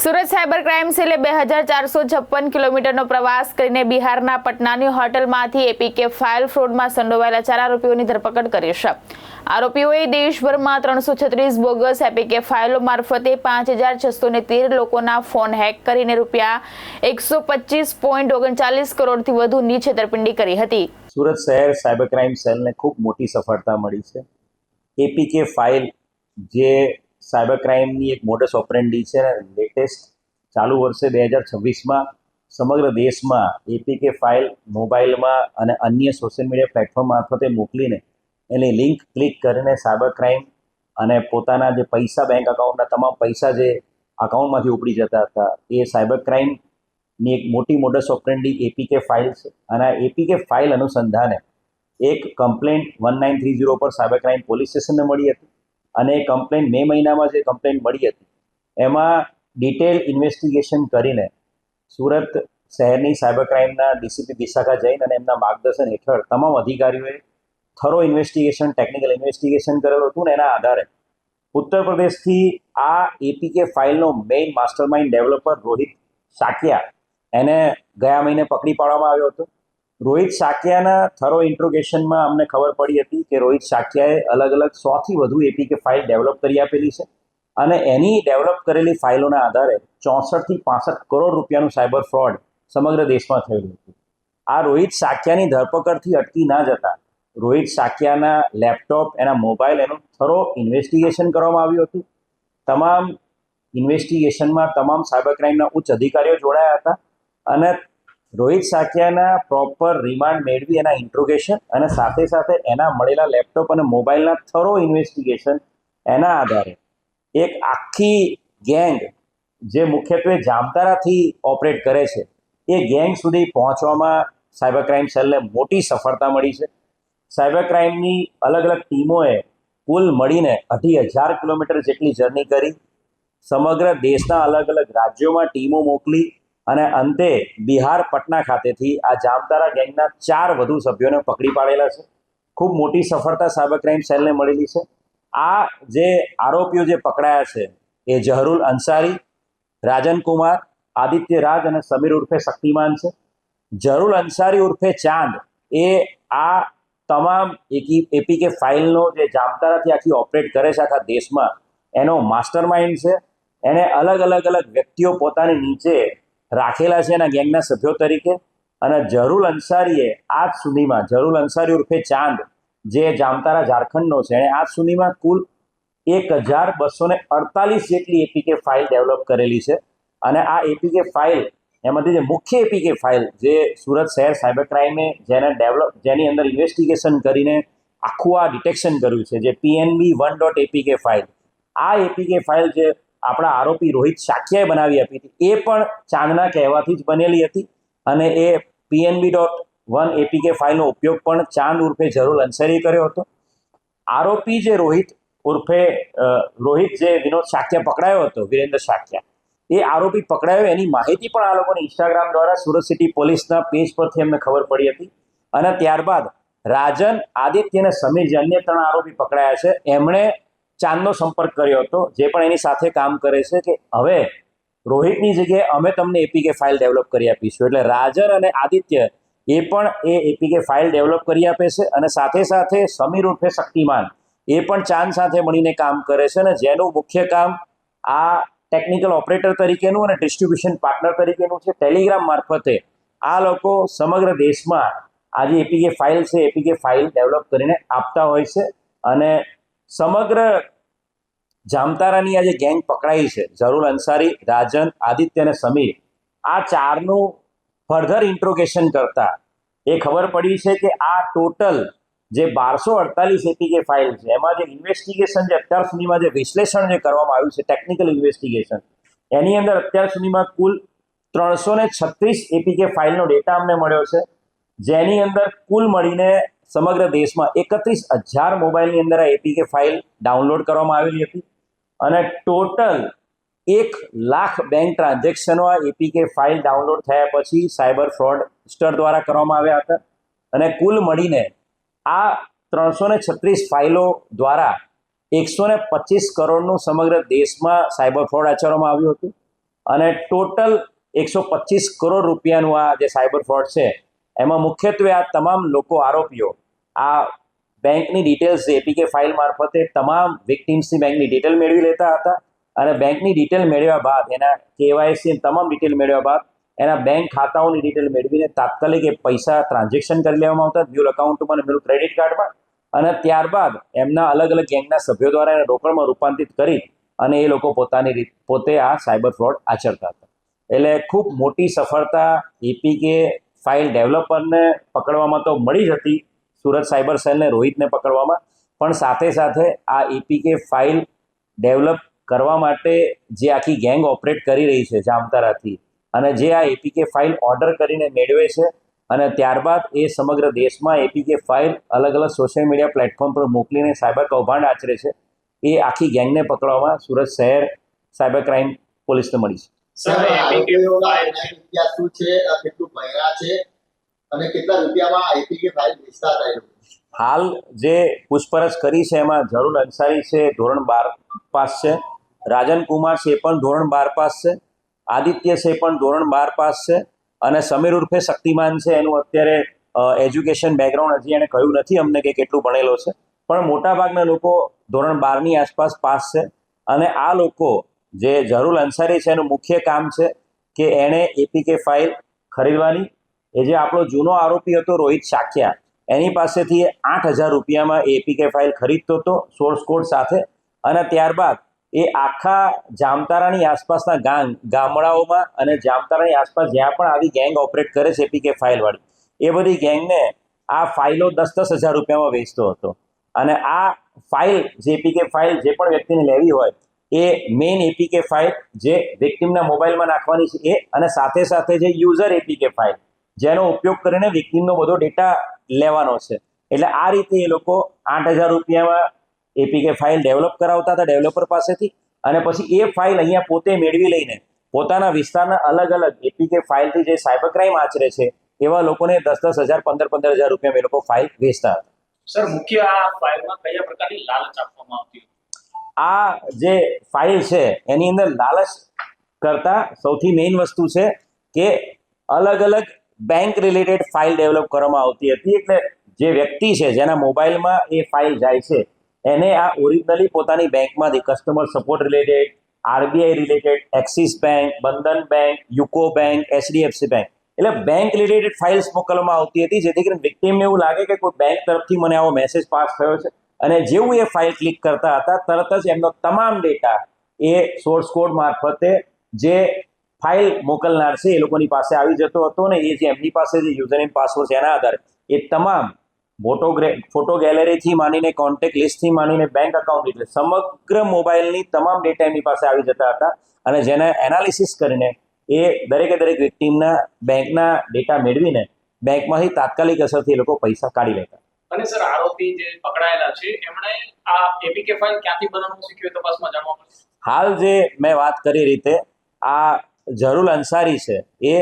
Surat cyber crime સેલે 2456 કિલોમીટરનો પ્રવાસ કરીને બિહારના પટનાની હોટલમાંથી એપીકે ફાઇલ ફ્રોડમાં સંડોવાયેલા 4 આરોપીઓની ધરપકડ કરી છે। આરોપીઓએ દેશભરમાં 336 બોગસ એપીકે ફાઇલો મારફતે 5613 લોકોના ફોન હેક કરીને રૂપિયા 125.39 કરોડથી વધુની છેતરપિંડી કરી હતી। સુરત શહેર સાયબર ક્રાઇમ સેલને ખૂબ મોટી સફળતા મળી છે। એપીકે ફાઇલ જે સાયબર ક્રાઇમની એક મોડસ ઓપરેન્ડી છે ને લેટેસ્ટ ચાલુ વર્ષે 2026માં સમગ્ર દેશમાં એપીકે ફાઇલ મોબાઈલમાં અને અન્ય સોશિયલ મીડિયા પ્લેટફોર્મ મારફતે મોકલીને એની લિંક ક્લિક કરીને સાયબર ક્રાઇમ અને પોતાના જે પૈસા બેંક અકાઉન્ટના તમામ પૈસા જે અકાઉન્ટમાંથી ઉપડી જતા હતા એ સાયબર ક્રાઇમની એક મોટી મોડસ ઓપરેન્ડી એપીકે ફાઇલ છે। અને આ એપીકે ફાઇલ અનુસંધાને એક કમ્પ્લેન્ટ 1930 પર સાયબર ક્રાઇમ પોલીસ સ્ટેશનને મળી હતી અને એ કમ્પ્લેન્ટ મે મહિનામાં જે કમ્પ્લેન્ટ મળી હતી એમાં ડિટેલ ઇન્વેસ્ટિગેશન કરીને સુરત શહેરની સાયબર ક્રાઇમના ડીસીપી વિશાખા જૈન અને એમના માર્ગદર્શન હેઠળ તમામ અધિકારીઓએ થરો ઇન્વેસ્ટિગેશન ટેકનિકલ ઇન્વેસ્ટિગેશન કરેલું હતું ને એના આધારે ઉત્તર પ્રદેશથી આ એપીકે ફાઇલનો main mastermind developer Rohit Saikia એને ગયા મહિને પકડી પાડવામાં આવ્યો હતો। રોહિત સાકિયાના થરો ઇન્ટ્રોગેશનમાં અમને ખબર પડી હતી કે રોહિત સાકિયાએ અલગ અલગ 100થી વધુ એપીકે ફાઇલ ડેવલપ કરી આપેલી છે અને એની ડેવલપ કરેલી ફાઇલોના આધારે 64થી 65 કરોડ રૂપિયાનું સાયબર ફ્રોડ સમગ્ર દેશમાં થયેલું હતું। આ રોહિત સાકિયાની ધરપકડથી અટકી ના જતા રોહિત સાકિયાના લેપટોપ એના મોબાઈલ એનું થરો ઇન્વેસ્ટિગેશન કરવામાં આવ્યું હતું। તમામ ઇન્વેસ્ટિગેશનમાં તમામ સાયબર ક્રાઇમના ઉચ્ચ અધિકારીઓ જોડાયા હતા અને રોહિત સાકિયાના પ્રોપર રિમાન્ડ મેળવી એના ઇન્ટ્રોગેશન અને સાથે સાથે એના મળેલા લેપટોપ અને મોબાઈલના થરો ઇન્વેસ્ટિગેશન એના આધારે એક આખી ગેંગ જે મુખ્યત્વે જામતારાથી ઓપરેટ કરે છે એ ગેંગ સુધી પહોંચવામાં સાયબર ક્રાઇમ સેલને મોટી સફળતા મળી છે। સાયબર ક્રાઇમની અલગ અલગ ટીમોએ કુલ મળીને 2,500 કિલોમીટર જેટલી જર્ની કરી, સમગ્ર દેશના અલગ અલગ રાજ્યોમાં ટીમો મોકલી અને અંતે બિહાર પટના ખાતેથી આ જામતારા ગેંગના 4 વધુ સભ્યોને પકડી પાડેલા છે। ખૂબ મોટી સફળતા સાયબર ક્રાઇમ સેલને મળેલી છે। આ જે આરોપીઓ જે પકડાયા છે એ જહરુલ અંસારી, રાજન કુમાર, આદિત્ય રાજ અને સમીર ઉર્ફે શક્તિમાન છે। જહરુલ અંસારી ઉર્ફે ચાંદ એ આ તમામ એપીકે ફાઇલનો જે જામતારાથી આખી ઓપરેટ કરે છે આખા દેશમાં એનો માસ્ટર માઇન્ડ છે। એને અલગ વ્યક્તિઓ પોતાની નીચે રાખેલા છે એના ગેંગના સભ્યો તરીકે અને જહરુલ અંસારીએ આજ સુધીમાં જહરુલ અંસારી ઉર્ફે ચાંદ જે જામતારા ઝારખંડનો છે એણે આજ સુધીમાં કુલ 1248 જેટલી એપીકે ફાઇલ ડેવલપ કરેલી છે અને આ એપીકે ફાઇલ એમાંથી જે મુખ્ય એપીકે ફાઇલ જે સુરત શહેર સાયબર ક્રાઇમે જેની અંદર ઇન્વેસ્ટિગેશન કરીને આખું આ ડિટેક્શન કર્યું છે જે PNB1.apk ફાઇલ, આ એપીકે ફાઇલ જે આપણા આરોપી રોહિત સાકિયાએ બનાવી આપી હતી એ પણ ચાંદના કહેવાથી જ બનેલી હતી અને એ PNB.1 એપીકે ફાઇલનો ઉપયોગ પણ ચાંદ ઉર્ફે જહરુલ અંસારીએ કર્યો હતો। આરોપી જે રોહિત જે વિનોદ સાકિયા પકડાયો હતો, વિરેન્દ્ર સાકિયા, એ આરોપી પકડાયો એની માહિતી પણ આ લોકોને ઇન્સ્ટાગ્રામ દ્વારા સુરત સિટી પોલીસના પેજ પરથી અમને ખબર પડી હતી અને ત્યારબાદ રાજન, આદિત્ય અને સમીર જે અન્ય 3 આરોપી પકડાયા છે એમણે ચાંદનો સંપર્ક કર્યો હતો જે પણ એની સાથે કામ કરે છે કે હવે રોહિતની જગ્યાએ અમે તમને એપીકે ફાઇલ ડેવલપ કરી આપીશું। એટલે રાજન અને આદિત્ય એ પણ એ એપીકે ફાઇલ ડેવલપ કરી આપે છે અને સાથે સાથે સમીર ઉર્ફે શક્તિમાન એ પણ ચાંદ સાથે મળીને કામ કરે છે અને જેનું મુખ્ય કામ આ ટેકનિકલ ઓપરેટર તરીકેનું અને ડિસ્ટ્રીબ્યુશન પાર્ટનર તરીકેનું છે। ટેલિગ્રામ મારફતે આ લોકો સમગ્ર દેશમાં આ જે એપીકે ફાઇલ છે એપીકે ફાઇલ ડેવલપ કરીને આપતા હોય છે અને સમગ્ર જામતારાની આ જે ગેંગ પકડાઈ છે જહરુલ અંસારી, રાજન, આદિત્ય અને સમીર, આ 4નું ફર્ધર ઇન્ટ્રોગેશન કરતા એ ખબર પડી છે કે આ ટોટલ જે 1248 એપીકે ફાઇલ છે એમાં જે ઇન્વેસ્ટિગેશન જે અત્યાર સુધીમાં જે વિશ્લેષણ જે કરવામાં આવ્યું છે ટેકનિકલ ઇન્વેસ્ટિગેશન એની અંદર અત્યાર સુધીમાં કુલ 336 એપીકે ફાઇલનો ડેટા અમને મળ્યો છે જેની અંદર કુલ મળીને સમગ્ર દેશમાં 31,000 મોબાઈલની અંદર આ એપીકે ફાઇલ ડાઉનલોડ કરવામાં આવેલી હતી અને ટોટલ 1 લાખ બેંક ટ્રાન્ઝેક્શનો આ એપીકે ફાઇલ ડાઉનલોડ થયા પછી સાયબર ફ્રોડસ્ટર દ્વારા કરવામાં આવ્યા હતા અને કુલ મળીને આ 336 ફાઇલો દ્વારા 125 કરોડનું સમગ્ર દેશમાં સાયબર ફ્રોડ આચરવામાં આવ્યું હતું। અને ટોટલ 125 કરોડ રૂપિયાનું આ જે સાયબર ફ્રોડ છે એમાં મુખ્યત્વે આ તમામ લોકો આરોપીઓ આ બેંકની ડિટેલ્સ જે એપીકે ફાઇલ મારફતે તમામ વિક્ટિમ્સની બેંકની ડિટેલ મેળવી લેતા હતા અને બેંકની ડિટેલ મેળવ્યા બાદ એના કેવાયસી તમામ ડિટેલ મેળવ્યા બાદ એના બેંક ખાતાઓની ડિટેલ મેળવીને તાત્કાલિક એ પૈસા ટ્રાન્ઝેક્શન કરી લેવામાં આવતા મ્યુલ એકાઉન્ટમાં અને મ્યુલ ક્રેડિટ કાર્ડમાં અને ત્યારબાદ એમના અલગ અલગ ગેંગના સભ્યો દ્વારા એને રોકડમાં રૂપાંતરિત કરી અને એ લોકો પોતે આ સાયબર ફ્રોડ આચરતા હતા. એટલે ખૂબ મોટી સફળતા એપીકે ફાઇલ ડેવલપરને પકડવામાં તો મળી જ હતી, સુરત સાયબર સેલને રોહિતને પકડવામાં, પણ સાથે સાથે આ એપીકે ફાઇલ ડેવલપ કરવા માટે જે આખી ગેંગ ઓપરેટ કરી રહી છે જામતારાથી અને જે આ એપીકે ફાઇલ ઓર્ડર કરીને મેળવે છે અને ત્યારબાદ એ સમગ્ર દેશમાં એપીકે ફાઇલ અલગ અલગ સોશિયલ મીડિયા પ્લેટફોર્મ પર મોકલીને સાયબર કૌભાંડ આચરે છે, એ આખી ગેંગને પકડવામાં સુરત શહેર સાયબર ક્રાઇમ પોલીસને મળી છે. સર આરોપીઓના ઇતિહાસ શું છે, કેટલું ભણ્યા છે અને કેટલા રૂપિયામાં એપીકે ફાઇલ વેચતા હતા એ લોકો? હાલ જે પૂછપરછ કરી છે એમાં જરૂર અંસારી છે, ધોરણ 12 પાસ છે, રાજન કુમાર છે એ પણ ધોરણ 12 પાસ છે, આદિત્ય છે એ પણ ધોરણ 12 પાસ છે અને સમીર ઉર્ફે શક્તિમાન છે એનું અત્યારે એજ્યુકેશન બેકગ્રાઉન્ડ હજી એને કહ્યું નથી અમને કે કેટલું ભણેલો છે, પણ મોટાભાગના લોકો ધોરણ 12ની આસપાસ પાસ છે. અને આ લોકો જે જરૂર અંસારી છે એનું મુખ્ય કામ છે કે એણે એપીકે ફાઇલ ખરીદવાની. એ જે આપણો જૂનો આરોપી હતો રોહિત શાક્યા, એની પાસેથી 8,000 રૂપિયામાં એપીકે ફાઇલ ખરીદતો હતો સોર્સ કોડ સાથે અને ત્યારબાદ એ આખા જામતારાની આસપાસના ગામડાઓમાં અને જામતારાની આસપાસ જ્યાં પણ આવી ગેંગ ઓપરેટ કરે છે એપીકે ફાઇલવાળી, એ બધી ગેંગને આ ફાઇલો 10,000 રૂપિયામાં વેચતો હતો. અને આ ફાઇલ જે એપીકે ફાઇલ જે પણ વ્યક્તિને લેવી હોય એ મેઇન એપીકે ફાઇલ જે વિક્ટિમના મોબાઈલમાં નાખવાની છે એ, અને સાથે સાથે જે યુઝર એપીકે ફાઇલ જેનો ઉપયોગ કરીને વિક્ટિમનો બધો ડેટા લેવાનો છે. એટલે આ રીતે એ લોકો 8,000 રૂપિયામાં એપીકે ફાઇલ ડેવલપ કરાવતા હતા ડેવલપર પાસેથી અને પછી એ ફાઇલ અહીંયા પોતે મેળવી લઈને પોતાના વિસ્તારના અલગ અલગ એપીકે ફાઇલથી જે સાયબર ક્રાઇમ આચરે છે એવા લોકોને 10,000, 15,000 રૂપિયામાં એ લોકો ફાઇલ વેચતા હતા. સર મુખ્ય આ ફાઇલમાં કયા પ્રકારની લાલચ આપવામાં આવતી? આ જે ફાઇલ છે એની અંદર લાલચ કરતા સૌથી મેઇન વસ્તુ છે કે અલગ અલગ બેંક રિલેટેડ ફાઇલ ડેવલપ કરવામાં આવતી હતી. એટલે જે વ્યક્તિ છે જેના મોબાઈલમાં એ ફાઇલ જાય છે એને આ ઓરિજિનલી પોતાની બેંકમાંથી customer support related, RBI related, Axis bank, Bandhan bank, UCO bank, HDFC bank, એટલે બેંક રિલેટેડ ફાઇલ્સ મોકલવામાં આવતી હતી જેથી કરીને વિક્ટિમને એવું લાગે કે કોઈ બેંક તરફથી મને આવો મેસેજ પાસ થયો છે અને જેવું એ ફાઇલ ક્લિક કરતા હતા તરત જ એમનો તમામ ડેટા એ સોર્સ કોડ મારફતે જે ફાઇલ મોકલનાર છે એ લોકોની પાસે આવી જતો હતો ને એ જે એમની પાસે જે યુઝર નેમ પાસવર્ડ છે એના આધારે એ તમામ ફોટો ગેલેરીથી માંડીને કોન્ટેક્ટ લિસ્ટથી માંડીને બેંક અકાઉન્ટ એટલે સમગ્ર મોબાઈલની તમામ ડેટા એમની પાસે આવી જતા હતા અને જેને એનાલિસિસ કરીને એ દરેક વિક્ટિમના બેંકના ડેટા મેળવીને બેંકમાંથી તાત્કાલિક અસરથી એ લોકો પૈસા કાઢી લેતા. અને સર આરોપી જે પકડાયેલા છે એમણે આ એપીકે ફાઇલ ક્યાંથી બનાવવાનું શીખ્યું તપાસમાં જાણવા મળશે? હાલ જે મેં વાત કરી રીતે આ જરૂર અંસારી છે એ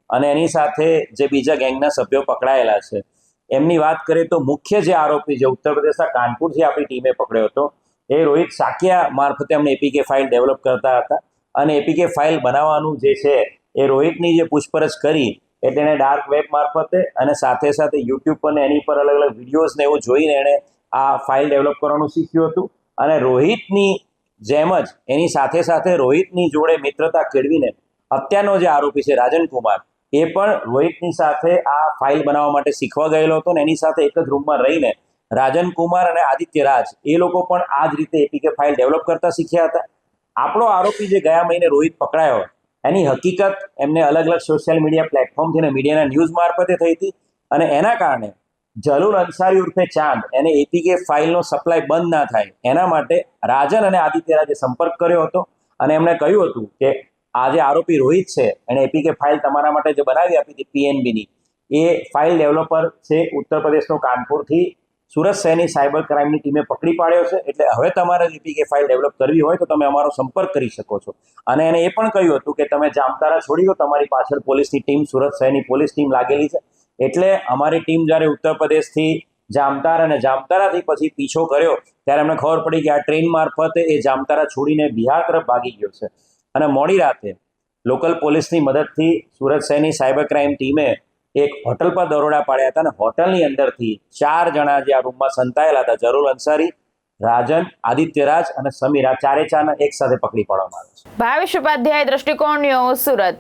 અને એની સાથે જે બીજા ગેંગના સભ્યો પકડાયેલા છે એમની વાત કરીએ તો મુખ્ય જે આરોપી જે ઉત્તર પ્રદેશના કાનપુરથી આપણી ટીમે પકડ્યો હતો એ રોહિત શાક્યા મારફતે અમને એપીકે ફાઇલ ડેવલપ કરતા હતા અને એપીકે ફાઇલ બનાવવાનું જે છે એ રોહિતની જે પૂછપરછ કરી એટલે એને ડાર્ક વેબ મારફતે અને સાથે સાથે યુટ્યુબ પર એની પર અલગ અલગ વિડીયોઝને એવું જોઈને એણે આ ફાઇલ ડેવલપ કરવાનું શીખ્યું હતું અને રોહિતની જેમ જ એની સાથે સાથે રોહિતની જોડે મિત્રતા કેળવીને અત્યારનો જે આરોપી છે રાજન કુમાર એ પણ રોહિતની સાથે આ ફાઇલ બનાવવા માટે શીખવા ગયેલો હતો અને એની સાથે એક જ રૂમમાં રહીને રાજન કુમાર અને આદિત્ય રાજ એ લોકો પણ આ જ રીતે એપીકે ફાઇલ ડેવલપ કરતા શીખ્યા હતા. આપણો આરોપી જે ગયા મહિને રોહિત પકડાયો એની હકીકત એમને અલગ અલગ સોશિયલ મીડિયા પ્લેટફોર્મથી અને મીડિયાના ન્યૂઝ મારફતે થઈ હતી અને એના કારણે જલુલ અંસારી ઉર્ફે ચાંદ એને એપીકે ફાઇલનો સપ્લાય બંધ ના થાય એના માટે રાજન અને આદિત્ય રાજે સંપર્ક કર્યો હતો અને એમણે કહ્યું હતું કે આ જે આરોપી રોહિત છે એણે એપીકે ફાઇલ તમારા માટે જે બનાવી આપી હતી પીએનબીની એ ફાઇલ ડેવલપર છે ઉત્તર પ્રદેશનો કાનપુરથી સુરત શહેરની સાયબર ક્રાઇમની ટીમે પકડી પાડ્યો છે. એટલે હવે તમારે એપીકે ફાઇલ ડેવલપ કરવી હોય તો તમે અમારો સંપર્ક કરી શકો છો. અને એને એ પણ કહ્યું હતું કે તમે જામતારા છોડી દો, તમારી પાછળ પોલીસની ટીમ સુરત શહેરની પોલીસ ટીમ લાગેલી છે. એટલે અમારી ટીમ જ્યારે ઉત્તર પ્રદેશથી જામતારા અને જામતારાથી પછી પીછો કર્યો ત્યારે અમને ખબર પડી કે આ ટ્રેન મારફતે એ જામતારા છોડીને બિહાર તરફ ભાગી ગયો છે અને મોડી રાતે લોકલ પોલીસની મદદથી સુરત શહેરની સાયબર ક્રાઇમ ટીમે એક હોટલ પર દરોડા પાડ્યા હતા અને હોટલની અંદરથી 4 જણા જે આ રૂમમાં સંતાયેલા હતા, જરુલ અંસારી, રાજન, આદિત્યરાજ અને સમીર, આ ચારે ચારને એક સાથે પકડી પાડવામાં આવ્યા છે. ભાવેશ ઉપાધ્યાય, દ્રષ્ટિકોણ ન્યૂઝ, સુરત.